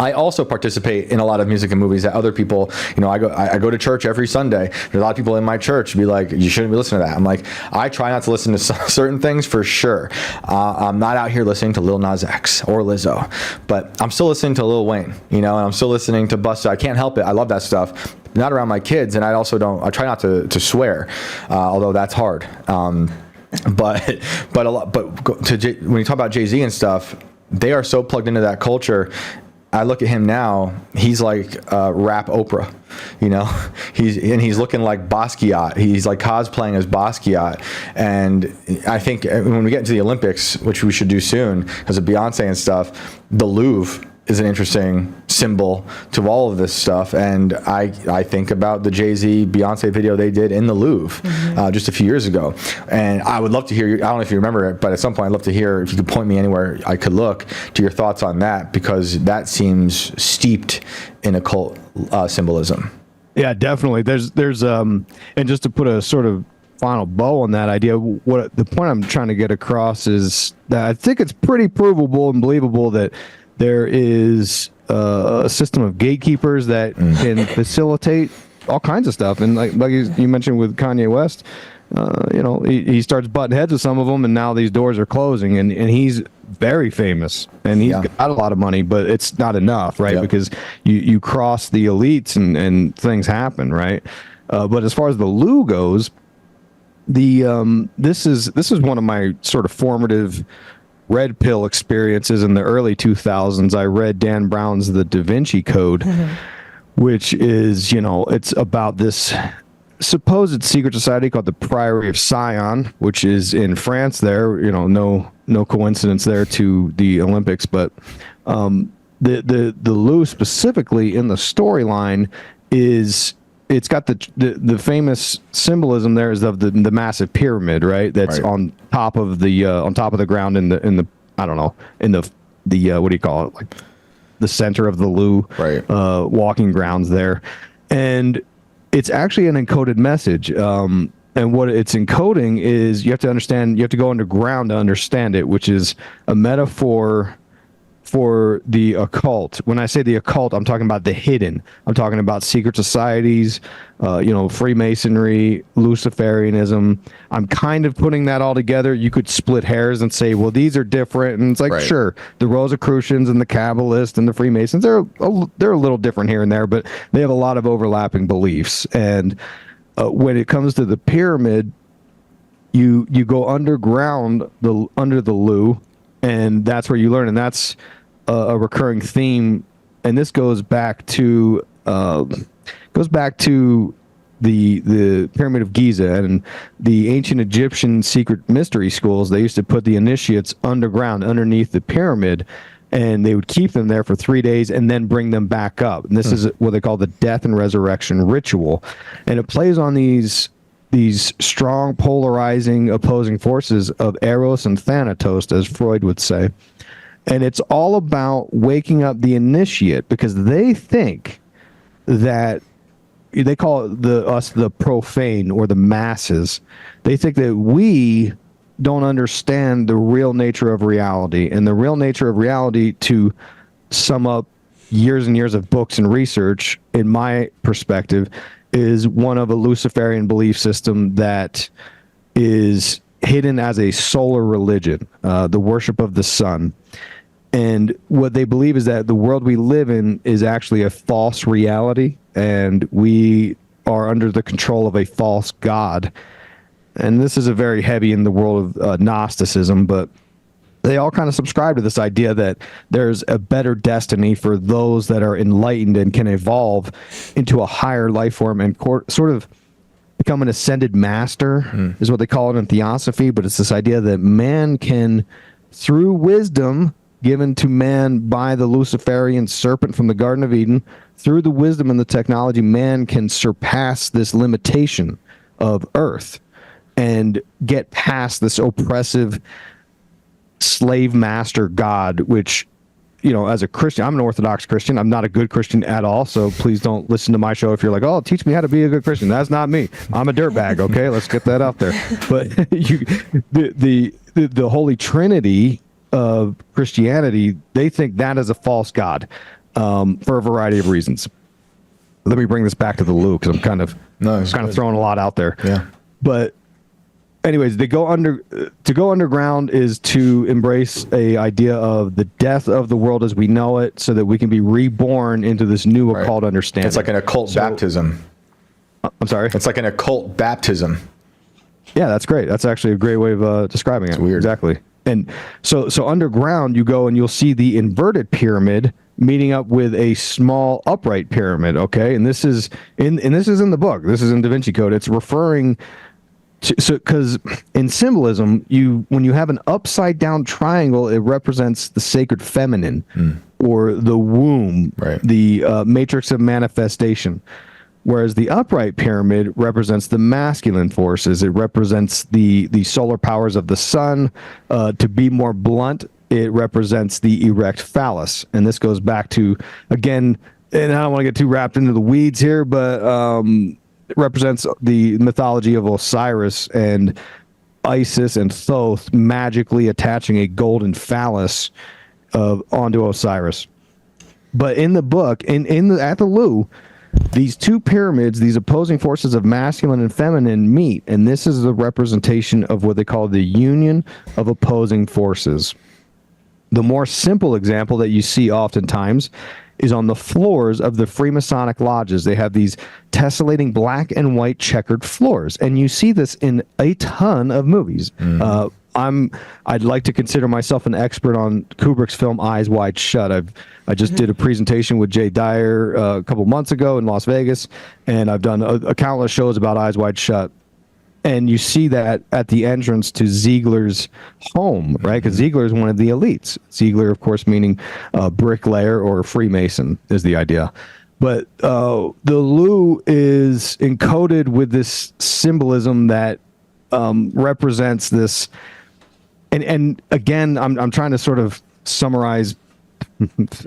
I also participate in a lot of music and movies that other people, I go to church every Sunday. There's a lot of people in my church be like, you shouldn't be listening to that. I'm like, I try not to listen to certain things for sure. I'm not out here listening to Lil Nas X or Lizzo, but I'm still listening to Lil Wayne, and I'm still listening to Busta. I can't help it. I love that stuff. Not around my kids, and I try not to swear, although that's hard. But when you talk about Jay-Z and stuff, they are so plugged into that culture. I look at him now, he's like rap Oprah, he's looking like Basquiat. He's like cosplaying as Basquiat. And I think when we get into the Olympics, which we should do soon because of Beyonce and stuff, the Louvre is an interesting symbol to all of this stuff. And I think about the Jay-Z Beyonce video they did in the Louvre just a few years ago. And I would love to hear, I don't know if you remember it, but at some point I'd love to hear if you could point me anywhere I could look to your thoughts on that, because that seems steeped in occult symbolism. Yeah, definitely. There's and just to put a sort of final bow on that idea, what the point I'm trying to get across is that I think it's pretty provable and believable that there is a system of gatekeepers that can facilitate all kinds of stuff. And like you mentioned with Kanye West, he starts butting heads with some of them, and now these doors are closing, and he's very famous, and he's got a lot of money, but it's not enough, right? Yep. Because you cross the elites and things happen, right? But as far as the Lou goes, this is one of my sort of formative red pill experiences in the early 2000s. I read Dan Brown's The Da Vinci Code, which is, it's about this supposed secret society called the Priory of Sion, which is in France there, no coincidence there to the Olympics, but the Lou specifically in the storyline is, it's got the famous symbolism there is of the massive pyramid, right? That's right on top of the ground in the I don't know, in the what do you call it, like the center of the Louvre, right? Walking grounds there, and it's actually an encoded message. And what it's encoding is, you have to go underground to understand it, which is a metaphor for the occult. When I say the occult, I'm talking about the hidden. I'm talking about secret societies, Freemasonry, Luciferianism. I'm kind of putting that all together. You could split hairs and say, well, these are different. And it's like, sure, the Rosicrucians and the Kabbalists and the Freemasons, they're a little different here and there, but they have a lot of overlapping beliefs. And when it comes to the pyramid, you go underground, under the Lou, and that's where you learn, and that's a recurring theme. And this goes back to the Pyramid of Giza and the ancient Egyptian secret mystery schools. They used to put the initiates underground, underneath the pyramid, and they would keep them there for 3 days and then bring them back up. And this is what they call the death and resurrection ritual, and it plays on these strong, polarizing, opposing forces of Eros and Thanatos, as Freud would say. And it's all about waking up the initiate, because they think that, they call it us the profane, or the masses. They think that we don't understand the real nature of reality. And the real nature of reality, to sum up years and years of books and research, in my perspective, is one of a Luciferian belief system that is hidden as a solar religion, the worship of the sun. And what they believe is that the world we live in is actually a false reality, and we are under the control of a false god. And this is a very heavy in the world of Gnosticism, but they all kind of subscribe to this idea that there's a better destiny for those that are enlightened and can evolve into a higher life form and sort of become an ascended master, is what they call it in Theosophy. But it's this idea that man can, through wisdom given to man by the Luciferian serpent from the Garden of Eden, through the wisdom and the technology, man can surpass this limitation of Earth and get past this oppressive slave master God, which, as a Christian, I'm an Orthodox Christian. I'm not a good Christian at all, so please don't listen to my show if you're like, oh, teach me how to be a good Christian. That's not me. I'm a dirtbag, okay? Let's get that out there. But the Holy Trinity of Christianity, they think that is a false god. for a variety of reasons. Let me bring this back to the Louvre because I'm kind of throwing a lot out there. Yeah. But anyways, to go underground is to embrace a idea of the death of the world as we know it, so that we can be reborn into this new occult understanding. It's like an occult baptism. I'm sorry? It's like an occult baptism. Yeah, that's great. That's actually a great way of describing it. It's weird. Exactly. And so underground, you go and you'll see the inverted pyramid meeting up with a small upright pyramid. Okay, and this is in the book. This is in Da Vinci Code. It's referring to, because in symbolism, when you have an upside down triangle, it represents the sacred feminine or the womb, the matrix of manifestation. Whereas the upright pyramid represents the masculine forces. It represents the solar powers of the sun. To be more blunt, it represents the erect phallus. And this goes back to, again, and I don't want to get too wrapped into the weeds here, but it represents the mythology of Osiris and Isis and Thoth magically attaching a golden phallus onto Osiris. But in the book, at the Louvre, these two pyramids, these opposing forces of masculine and feminine meet, and this is the representation of what they call the union of opposing forces. The more simple example that you see oftentimes is on the floors of the Freemasonic lodges. They have these tessellating black and white checkered floors, and you see this in a ton of movies. I'd like to consider myself an expert on Kubrick's film Eyes Wide Shut. I just did a presentation with Jay Dyer a couple months ago in Las Vegas, and I've done a countless shows about Eyes Wide Shut. And you see that at the entrance to Ziegler's home, right? Because Ziegler is one of the elites. Ziegler, of course, meaning bricklayer or Freemason is the idea. But the Louvre is encoded with this symbolism that represents this. And again, I'm trying to sort of summarize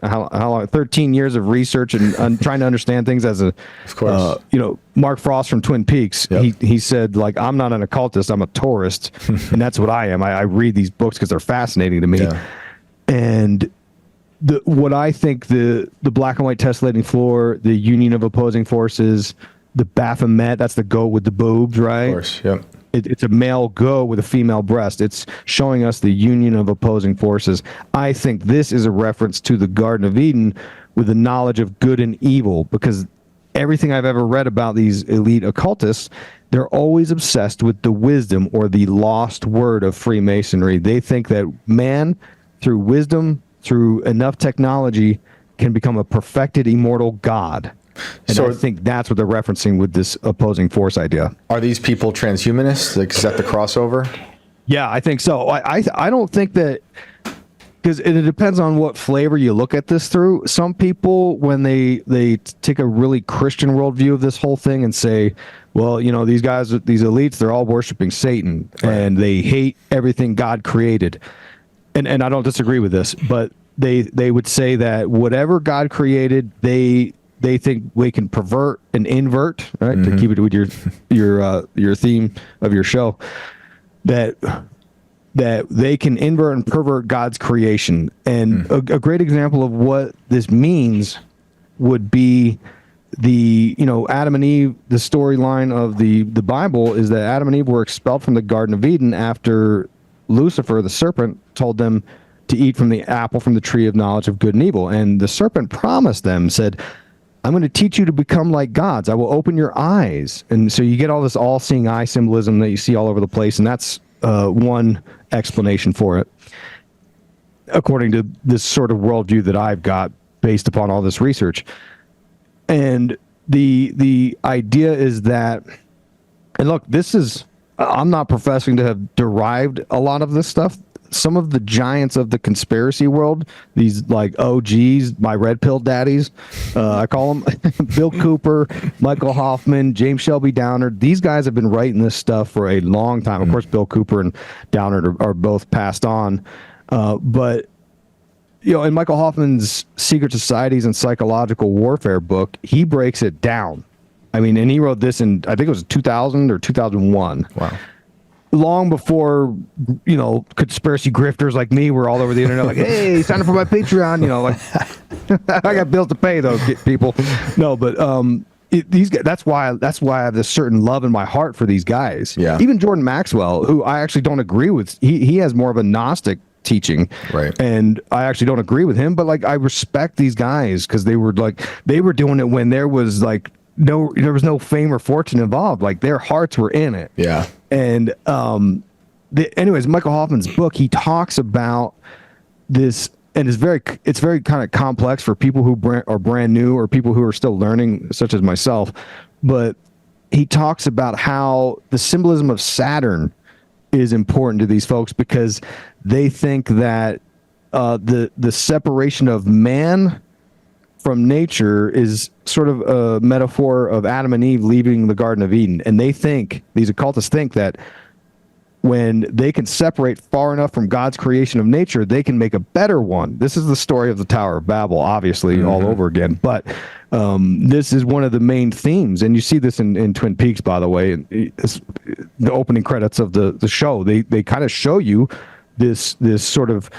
how long 13 years of research and trying to understand things as of course. Mark Frost from Twin Peaks, he said, like, I'm not an occultist, I'm a tourist. And that's what I am. I read these books because they're fascinating to me. Yeah. And what I think the black and white tessellating floor, the union of opposing forces, the Baphomet, that's the goat with the boobs, right? Of course, yep. It's a male goat with a female breast. It's showing us the union of opposing forces. I think this is a reference to the Garden of Eden with the knowledge of good and evil, because everything I've ever read about these elite occultists, they're always obsessed with the wisdom or the lost word of Freemasonry. They think that man, through wisdom, through enough technology, can become a perfected immortal God. And so I think that's what they're referencing with this opposing force idea. Are these people transhumanists? Like, is that the crossover? Yeah, I think so. I don't think that, because it depends on what flavor you look at this through. Some people, when they take a really Christian worldview of this whole thing and say, well, these guys, these elites, they're all worshiping Satan, and they hate everything God created. And I don't disagree with this, but they would say that whatever God created, they think we can pervert and invert, right? To keep it with your theme of your show, that they can invert and pervert God's creation. And a great example of what this means would be the Adam and Eve. The storyline of the Bible is that Adam and Eve were expelled from the Garden of Eden after Lucifer, the serpent, told them to eat from the apple from the tree of knowledge of good and evil. And the serpent promised them, said, I'm going to teach you to become like gods. I will open your eyes. And so you get all this all-seeing eye symbolism that you see all over the place, and that's one explanation for it, according to this sort of worldview that I've got based upon all this research. And the idea is that, and look, I'm not professing to have derived a lot of this stuff. Some of the giants of the conspiracy world, these like OGs, my red pill daddies, I call them, Bill Cooper, Michael Hoffman, James Shelby Downard. These guys have been writing this stuff for a long time. Of course, Bill Cooper and Downard are both passed on. But, in Michael Hoffman's Secret Societies and Psychological Warfare book, he breaks it down. I mean, and he wrote this in, I think it was 2000 or 2001. Wow. long before, conspiracy grifters like me were all over the internet, like, hey, sign up for my Patreon, like, I got bills to pay, though, people. No, but these guys, that's why I have this certain love in my heart for these guys. Yeah. Even Jordan Maxwell, who I actually don't agree with, he has more of a Gnostic teaching, right? And I actually don't agree with him, but like I respect these guys because they were doing it when there was no fame or fortune involved. Like their hearts were in it. Yeah. And anyways, Michael Hoffman's book, he talks about this, and it's very kind of complex for people who are brand new or people who are still learning, such as myself. But he talks about how the symbolism of Saturn is important to these folks because they think that the separation of man from nature is sort of a metaphor of Adam and Eve leaving the Garden of Eden. And these occultists think that when they can separate far enough from God's creation of nature, they can make a better one. This is the story of the Tower of Babel, obviously, all over again. But this is one of the main themes. And you see this in Twin Peaks, by the way. It's the opening credits of the show. They kind of show you this sort of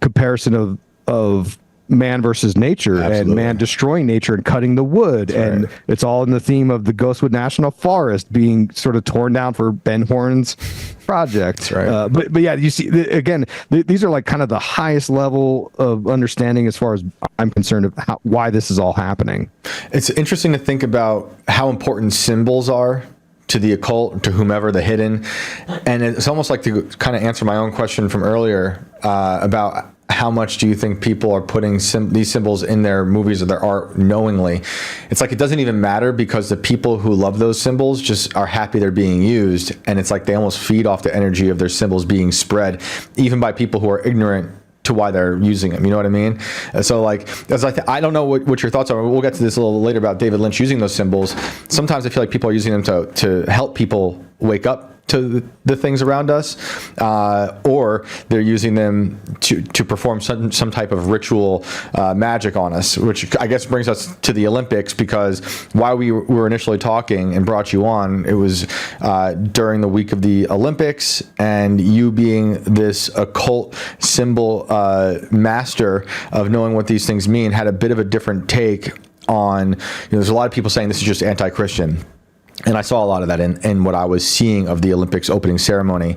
comparison of man versus nature. Absolutely. And man destroying nature and cutting the wood. That's and right. It's all in the theme of the Ghostwood National Forest being sort of torn down for Ben Horne's project. That's right. But yeah, you see, again, these are like kind of the highest level of understanding as far as I'm concerned of why this is all happening. It's interesting to think about how important symbols are to the occult, to whomever, the hidden. And it's almost like to kind of answer my own question from earlier about how much do you think people are putting these symbols in their movies or their art knowingly? It's like it doesn't even matter because the people who love those symbols just are happy they're being used, and it's like they almost feed off the energy of their symbols being spread, even by people who are ignorant to why they're using them. You know what I mean? So like, as I don't know what your thoughts are. We'll get to this a little later about David Lynch using those symbols. Sometimes I feel like people are using them to help people wake up to the things around us, or they're using them to perform some type of ritual magic on us, which I guess brings us to the Olympics, because while we were initially talking and brought you on, it was during the week of the Olympics, and you being this occult symbol master of knowing what these things mean had a bit of a different take on, there's a lot of people saying this is just anti-Christian. And I saw a lot of that in what I was seeing of the Olympics opening ceremony.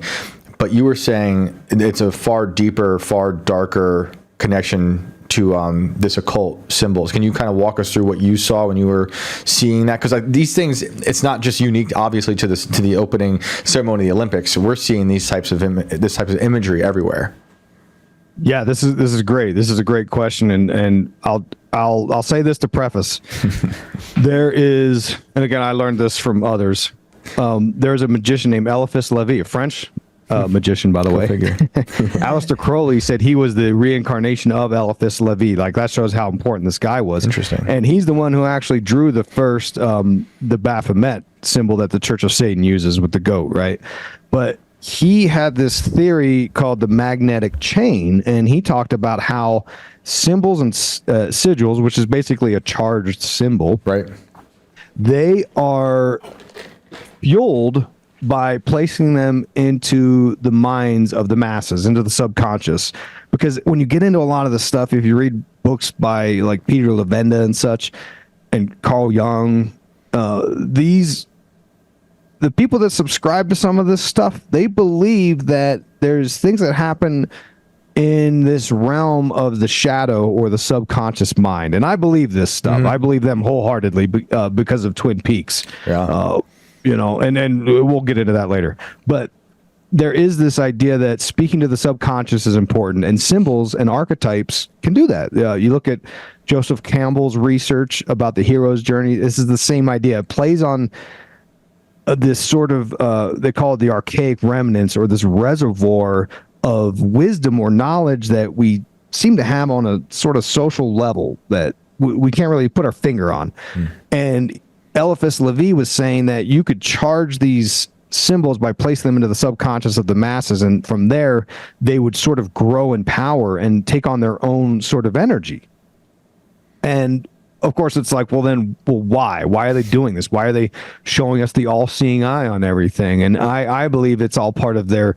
But you were saying it's a far deeper, far darker connection to this occult symbols. Can you kind of walk us through what you saw when you were seeing that? Because these things, it's not just unique, obviously, to the opening ceremony of the Olympics. We're seeing this type of imagery everywhere. Yeah, this is great. This is a great question, and I'll say this to preface. There is, and again, I learned this from others. There's a magician named Eliphas Levi, a French magician, by the way. Aleister Crowley said he was the reincarnation of Eliphas Levi. Like, that shows how important this guy was. Interesting. And he's the one who actually drew the first, the Baphomet symbol that the Church of Satan uses with the goat, right? But he had this theory called the magnetic chain, and he talked about how symbols and sigils, which is basically a charged symbol, right? They are fueled by placing them into the minds of the masses, into the subconscious. Because when you get into a lot of this stuff, if you read books by like Peter Levenda and such, and Carl Jung, the people that subscribe to some of this stuff, they believe that there's things that happen in this realm of the shadow or the subconscious mind. And I believe this stuff. I believe them wholeheartedly because of Twin Peaks. Yeah. And we'll get into that later. But there is this idea that speaking to the subconscious is important, and symbols and archetypes can do that. You look at Joseph Campbell's research about the hero's journey. This is the same idea. It plays on this sort of, they call it the archaic remnants, or this reservoir of wisdom or knowledge that we seem to have on a sort of social level that we can't really put our finger on. And Eliphas Levi was saying that you could charge these symbols by placing them into the subconscious of the masses, and from there they would sort of grow in power and take on their own sort of energy. And of course, it's like, well, why? Why are they doing this? Why are they showing us the all-seeing eye on everything? And I believe it's all part of their,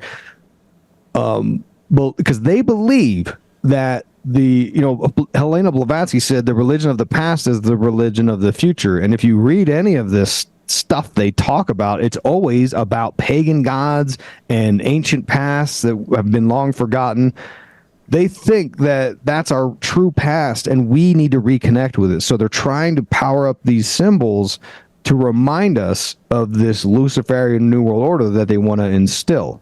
because they believe that Helena Blavatsky said the religion of the past is the religion of the future. And if you read any of this stuff they talk about, it's always about pagan gods and ancient pasts that have been long forgotten. They think that that's our true past and we need to reconnect with it. So they're trying to power up these symbols to remind us of this Luciferian New World Order that they want to instill.